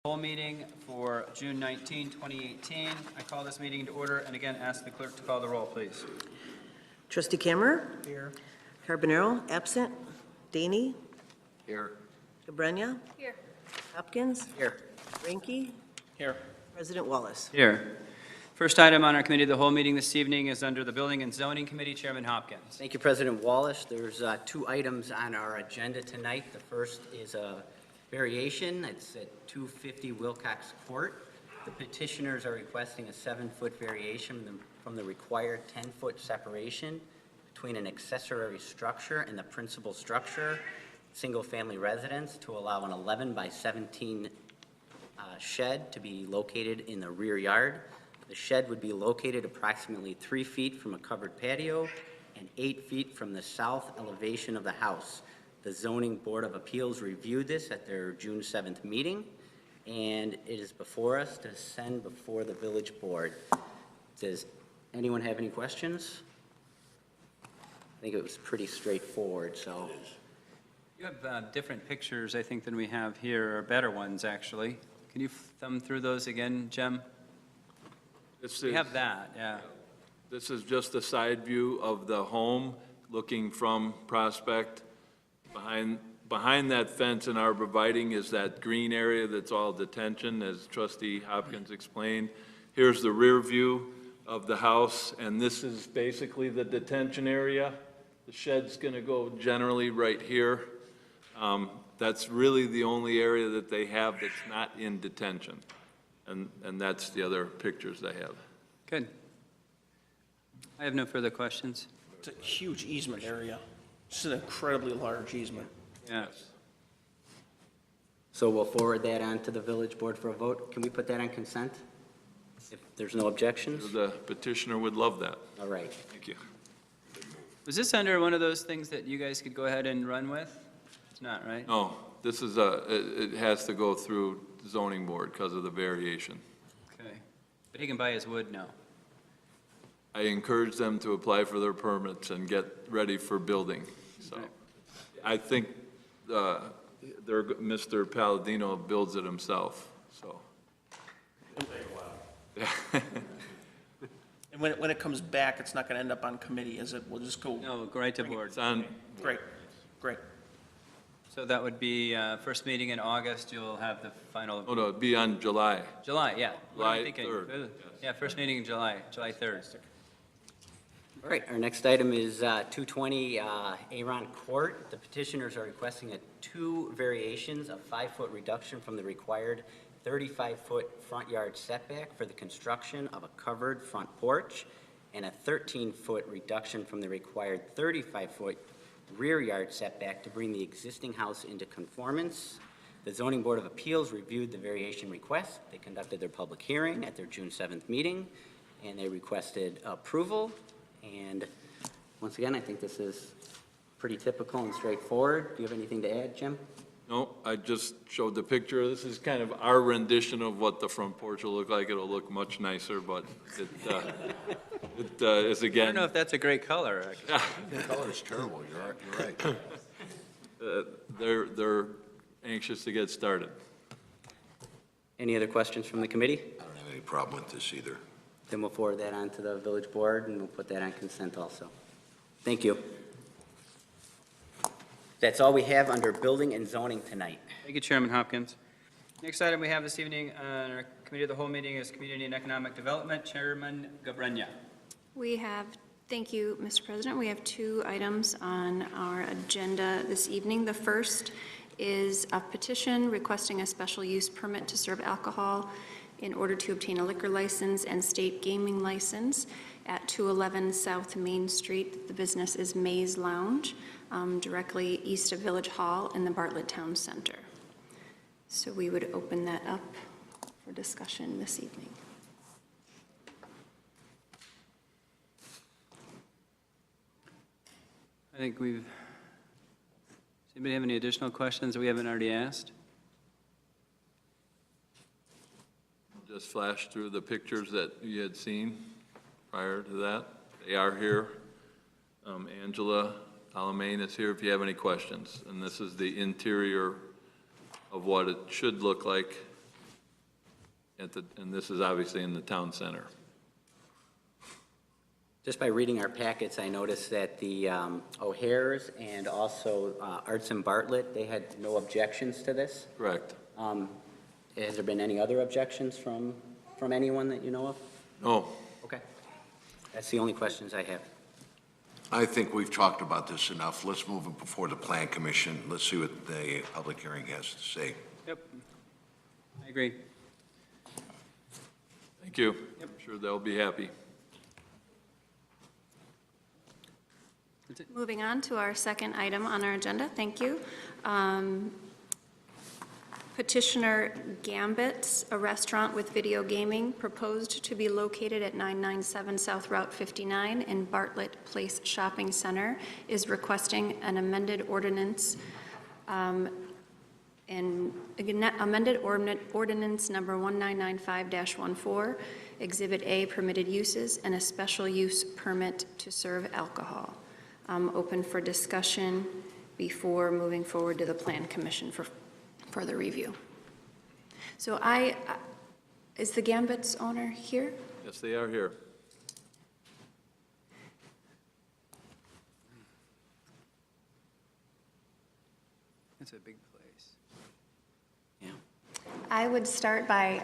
Full meeting for June 19, 2018. I call this meeting to order and again ask the clerk to call the roll, please. Trustee Kammer? Here. Carbonaro, absent. Daney? Here. GABRENYA? Here. HOPKINS? Here. Ranky? Here. President Wallace? Here. First item on our committee of the whole meeting this evening is under the Building and Zoning Committee, Chairman Hopkins. Thank you, President Wallace. There's two items on our agenda tonight. The first is a variation. It's at 250 Wilcox Court. The petitioners are requesting a 7-foot variation from the required 10-foot separation between an accessory structure and the principal structure, single-family residence, to allow an 11 by 17 shed to be located in the rear yard. The shed would be located approximately 3 feet from a covered patio and 8 feet from the south elevation of the house. The Zoning Board of Appeals reviewed this at their June 7th meeting, and it is before us to send before the village board. Does anyone have any questions? I think it was pretty straightforward, so. You have different pictures, I think, than we have here, or better ones, actually. Can you thumb through those again, Jem? We have that, yeah. This is just a side view of the home looking from Prospect. Behind that fence and arborvitae is that green area that's all detention, as Trustee Hopkins explained. Here's the rear view of the house, and this is basically the detention area. The shed's going to go generally right here. That's really the only area that they have that's not in detention. And that's the other pictures they have. Good. I have no further questions. It's a huge easement area. It's an incredibly large easement. Yes. So we'll forward that on to the village board for a vote. Can we put that on consent? If there's no objections? The petitioner would love that. All right. Thank you. Was this under one of those things that you guys could go ahead and run with? It's not, right? No, this is it has to go through the zoning board because of the variation. Okay. But he can buy his wood now. I encourage them to apply for their permits and get ready for building. So Right. I think Mr. Palladino builds it himself, so. And when it comes back, it's not going to end up on committee, is it? We'll just go. No, go right to board. It's on, Great, great. So that would be first meeting in August, you'll have the final. oh no, it'd be on July. July, yeah. What am I July thinking? 3rd. Yeah, first meeting in July, July 3rd. All right, our next item is 220 Aron Court. The petitioners are requesting 2 variations, a 5-foot reduction from the required 35-foot front yard setback for the construction of a covered front porch, and a 13-foot reduction from the required 35-foot rear yard setback to bring the existing house into conformance. The Zoning Board of Appeals reviewed the variation request. They conducted their public hearing at their June 7th meeting, and they requested approval. And once again, I think this is pretty typical and straightforward. Do you have anything to add, Jim? No, I just showed the picture. This is kind of our rendition of what the front porch will look like. It'll look much nicer, but it is I again. don't know if that's a great color, actually. The color is terrible, you're right. They're anxious to get started. Any other questions from the committee? I don't have any problem with this either. Then we'll forward that on to the village board, and we'll put that on consent also. Thank you. That's all we have under building and zoning tonight. Thank you, Chairman Hopkins. Next item we have this evening on our committee of the whole meeting is Community and Economic Development, Chairman GABRENYA. We have, thank you, Mr. President. We have 2 items on our agenda this evening. The first is a petition requesting a special use permit to serve alcohol in order to obtain a liquor license and state gaming license at 211 South Main Street. The business is Maze Lounge, directly east of Village Hall in the Bartlett Town Center. So we would open that up for discussion this evening. I think does anybody have any additional questions that we haven't already asked? Just flash through the pictures that you had seen prior to that. They are here. Angela Alamain is here if you have any questions. And this is the interior of what it should look like and this is obviously in the town center. Just by reading our packets, I noticed that the O'Hares and also Arts and Bartlett, they had no objections to this. Correct. Has there been any other objections from anyone that you know of? No. Okay. That's the only questions I have. I think we've talked about this enough. Let's move it before the Plan Commission. Let's see what the public hearing has to say. Yep. I agree. Thank you. I'm sure they'll be happy. Moving on to our second item on our agenda, thank you. Petitioner Gambit, a restaurant with video gaming, proposed to be located at 997 South Route 59 in Bartlett Place Shopping Center, is requesting an amended ordinance, ordinance number 1995-14, Exhibit A, permitted uses, and a special use permit to serve alcohol. Open for discussion before moving forward to the Plan Commission for further review. So is the Gambit's owner here? Yes, they are here. It's a big place. Yeah. I would start by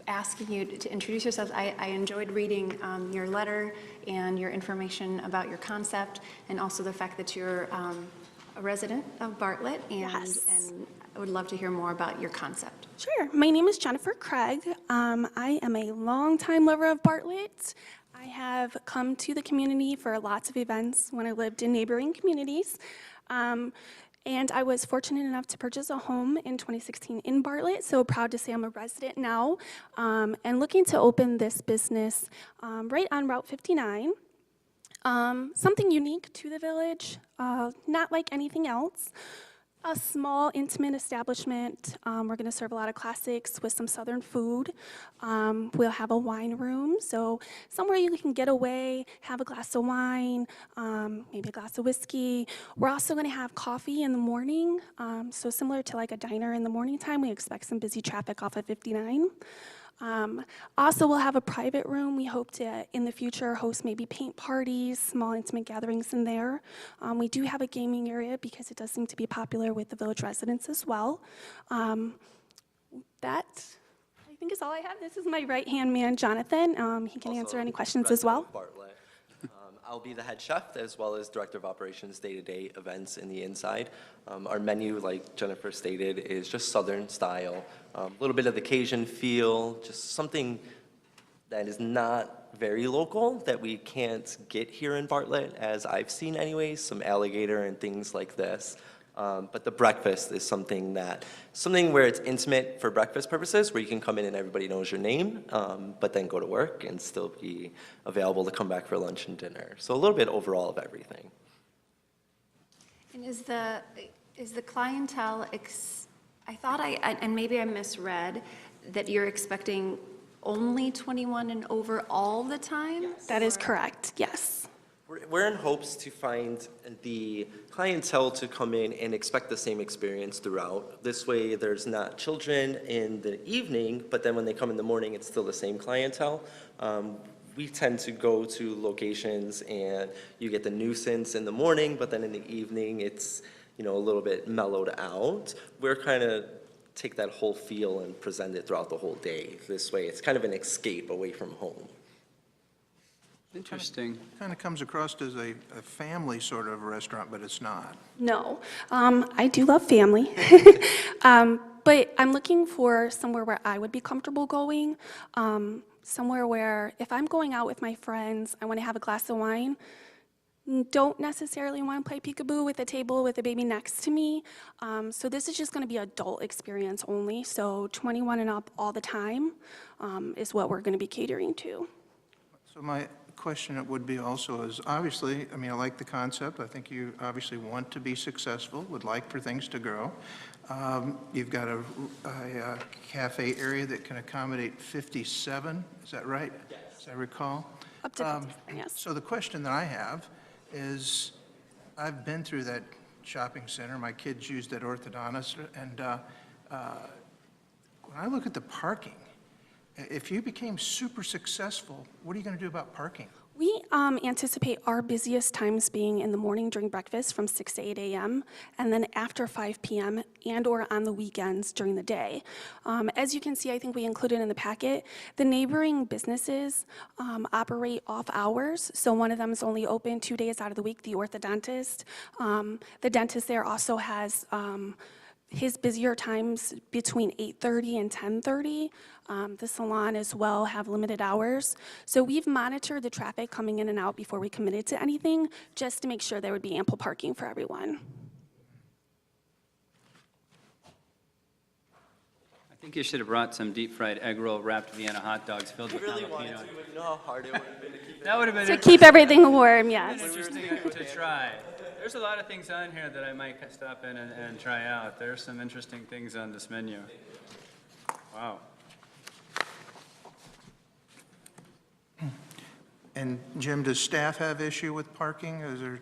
asking you to introduce yourselves. I enjoyed reading your letter and your information about your concept, and also the fact that you're a resident of Bartlett, Yes. and I would love to hear more about your concept. Sure. My name is Jennifer Craig. I am a longtime lover of Bartlett. I have come to the community for lots of events when I lived in neighboring communities. And I was fortunate enough to purchase a home in 2016 in Bartlett, so proud to say I'm a resident now, and looking to open this business right on Route 59. Something unique to the village, not like anything else. A small, intimate establishment. We're going to serve a lot of classics with some southern food. We'll have a wine room, so somewhere you can get away, have a glass of wine, maybe a glass of whiskey. We're also going to have coffee in the morning, so similar to like a diner in the morning time. We expect some busy traffic off of 59. Also, we'll have a private room. We hope to, in the future, host maybe paint parties, small intimate gatherings in there. We do have a gaming area because it does seem to be popular with the village residents as well. That, I think, is all I have. This is my right-hand man, Jonathan. He can answer any questions as well. Bartlett. I'll be the head chef as well as director of operations, day-to-day events in the inside. Our menu, like Jennifer stated, is just Southern style. A little bit of the Cajun feel, just something that is not very local that we can't get here in Bartlett, as I've seen anyways, some alligator and things like this. But the breakfast is something where it's intimate for breakfast purposes, where you can come in and everybody knows your name, but then go to work and still be available to come back for lunch and dinner. So a little bit overall of everything. And is the clientele, I thought and maybe I misread, that you're expecting only 21 and over all the time? Yes. That is correct, yes. We're in hopes to find the clientele to come in and expect the same experience throughout. This way, there's not children in the evening, but then when they come in the morning, it's still the same clientele. We tend to go to locations and you get the nuisance in the morning, but then in the evening, it's a little bit mellowed out. We're kind of take that whole feel and present it throughout the whole day. This way, it's kind of an escape away from home. Interesting. Kind of comes across as a family sort of restaurant, but it's not. No, I do love family, but I'm looking for somewhere where I would be comfortable going, somewhere where if I'm going out with my friends, I want to have a glass of wine, don't necessarily want to play peekaboo with a table with a baby next to me, so this is just going to be adult experience only, so 21 and up all the time is what we're going to be catering to. So my question would be also is, obviously, I mean, I like the concept. I think you obviously want to be successful, would like for things to grow. You've got a cafe area that can accommodate 57, is that right? Yes. As I recall. Up to 57, yes. So the question that I have is, I've been through that shopping center. My kids used that orthodontist, and when I look at the parking, If you became super successful, what are you going to do about parking? We anticipate our busiest times being in the morning during breakfast from 6 to 8 a.m., and then after 5 p.m. and/or on the weekends during the day. As you can see, I think we included in the packet, the neighboring businesses operate off hours. So one of them is only open 2 days out of the week, the orthodontist. The dentist there also has his busier times between 8:30 and 10:30. The salon as well have limited hours. So we've monitored the traffic coming in and out before we committed to anything, just to make sure there would be ample parking for everyone. I think you should have brought some deep-fried egg roll wrapped Vienna hot dogs filled with Really wanted jalapeno. to, but you know how hard it would have been to keep it. That would have been To keep everything warm, interesting yes. to try. There's a lot of things on here that I might stop in and try out. There's some interesting things on this menu. Wow. And Jim, does staff have issue with parking? Is there,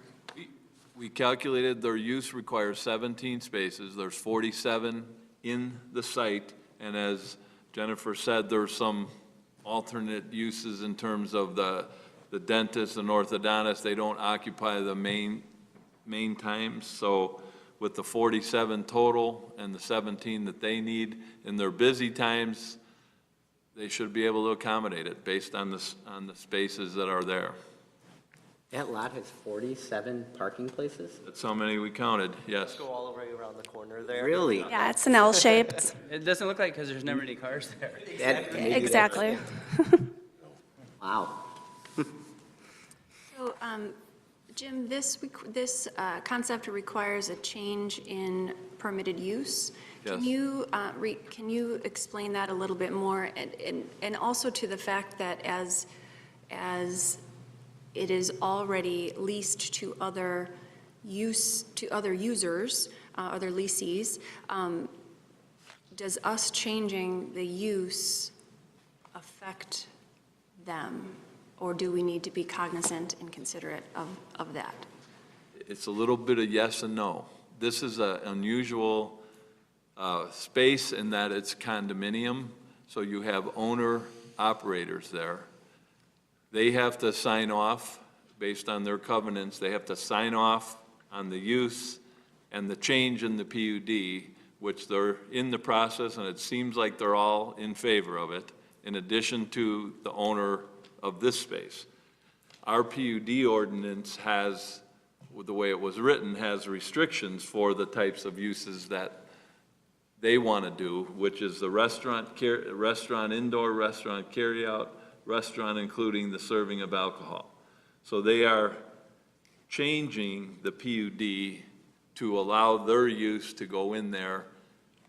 We calculated their use requires 17 spaces. There's 47 in the site, and as Jennifer said, there's some alternate uses in terms of the dentist and orthodontist. They don't occupy the main times, so with the 47 total and the 17 that they need in their busy times, they should be able to accommodate it based on the spaces that are there. That lot has 47 parking places? That's how many we counted, yes. Go all the way around the corner there. Really? Yeah, it's an L-shaped. It doesn't look like because there's never any cars there. Maybe that's- Exactly. Wow. So, Jim, this concept requires a change in permitted use. Can Yes. can you explain that a little bit more? And also to the fact that as it is already leased to other users, other lessees, does us changing the use affect them? Or do we need to be cognizant and considerate of that? It's a little bit of yes and no. This is an unusual space in that it's condominium, so you have owner-operators there. They have to sign off based on their covenants. They have to sign off on the use and the change in the PUD, which they're in the process, and it seems like they're all in favor of it, in addition to the owner of this space. Our PUD ordinance has, the way it was written, has restrictions for the types of uses that they want to do, which is the restaurant, indoor restaurant carryout, restaurant including the serving of alcohol. So they are changing the PUD to allow their use to go in there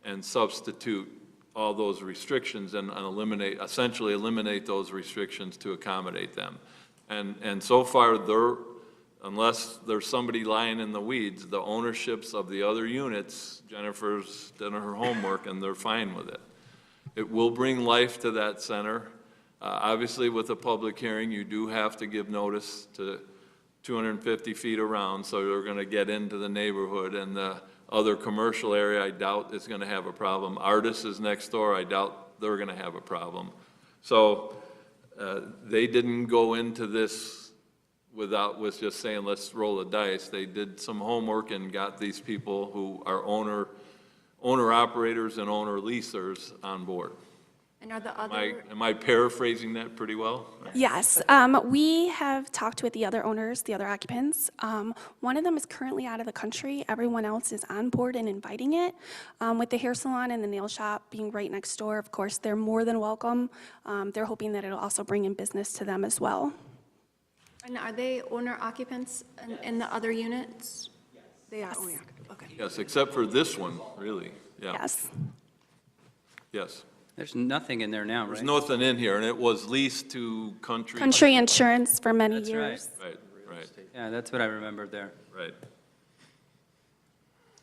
and substitute all those restrictions and essentially eliminate those restrictions to accommodate them. And so far, unless there's somebody lying in the weeds, the ownerships of the other units, Jennifer's done her homework and they're fine with it. It will bring life to that center. Obviously, with a public hearing, you do have to give notice to 250 feet around, so they're going to get into the neighborhood, and the other commercial area, I doubt is going to have a problem. Artis is next door, I doubt they're going to have a problem. So they didn't go into this with just saying, let's roll the dice. They did some homework and got these people who are owner-operators and owner-leasers on board. And are the other... Am I paraphrasing that pretty well? Yes, we have talked with the other owners, the other occupants. One of them is currently out of the country. Everyone else is on board and inviting it. With the hair salon and the nail shop being right next door, of course, they're more than welcome. They're hoping that it'll also bring in business to them as well. And are they owner occupants in the other units? Yes. They are Yes. owner occupants, okay. Yes, except for this one, really, yeah. Yes. Yes. There's nothing in there now, There's right? nothing in here, and it was leased to Country. Country Insurance for many That's right. years. Right. Yeah, that's what I remembered there. Right.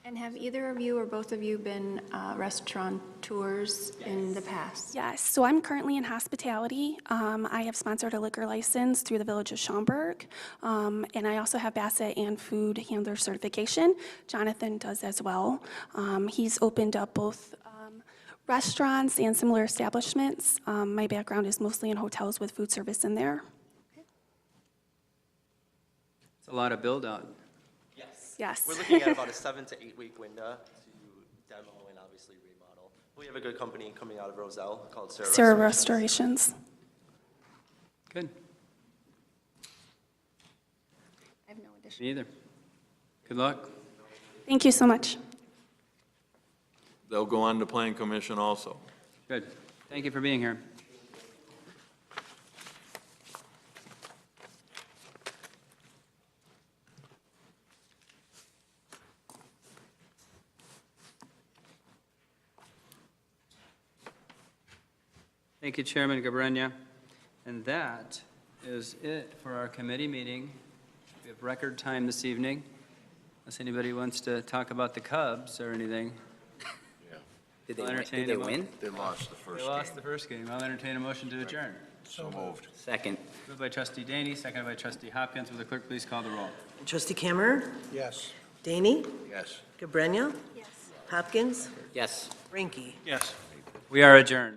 And have either of you or both of you been restaurateurs in the past? Yes, so I'm currently in hospitality. I have sponsored a liquor license through the Village of Schaumburg, and I also have Bassett and food handler certification. Jonathan does as well. He's opened up both restaurants and similar establishments. My background is mostly in hotels with food service in there. It's a lot of build-out. Yes. Yes. We're looking at about a 7 to 8 week window to demo and obviously remodel. We have a good company coming out of Roselle called Sarah Restorations. Good. I have no additional. Me either. Good luck. Thank you so much. They'll go on to Plan Commission also. Good. Thank you for being here. Thank you, Chairman GABRENYA. And that is it for our committee meeting. We have record time this evening. Unless anybody wants to talk about the Cubs or anything. Did they I'll win? entertain Did they a mo- win? They lost the first They game. lost the first game. I'll entertain a motion to adjourn. So moved. Second. Moved by trustee Daney, seconded by trustee Hopkins. Will the clerk please call the roll? Trustee Kammer? Yes. Daney? Yes. GABRENYA? Yes. Hopkins? Yes. Ranky? Yes. We are adjourned.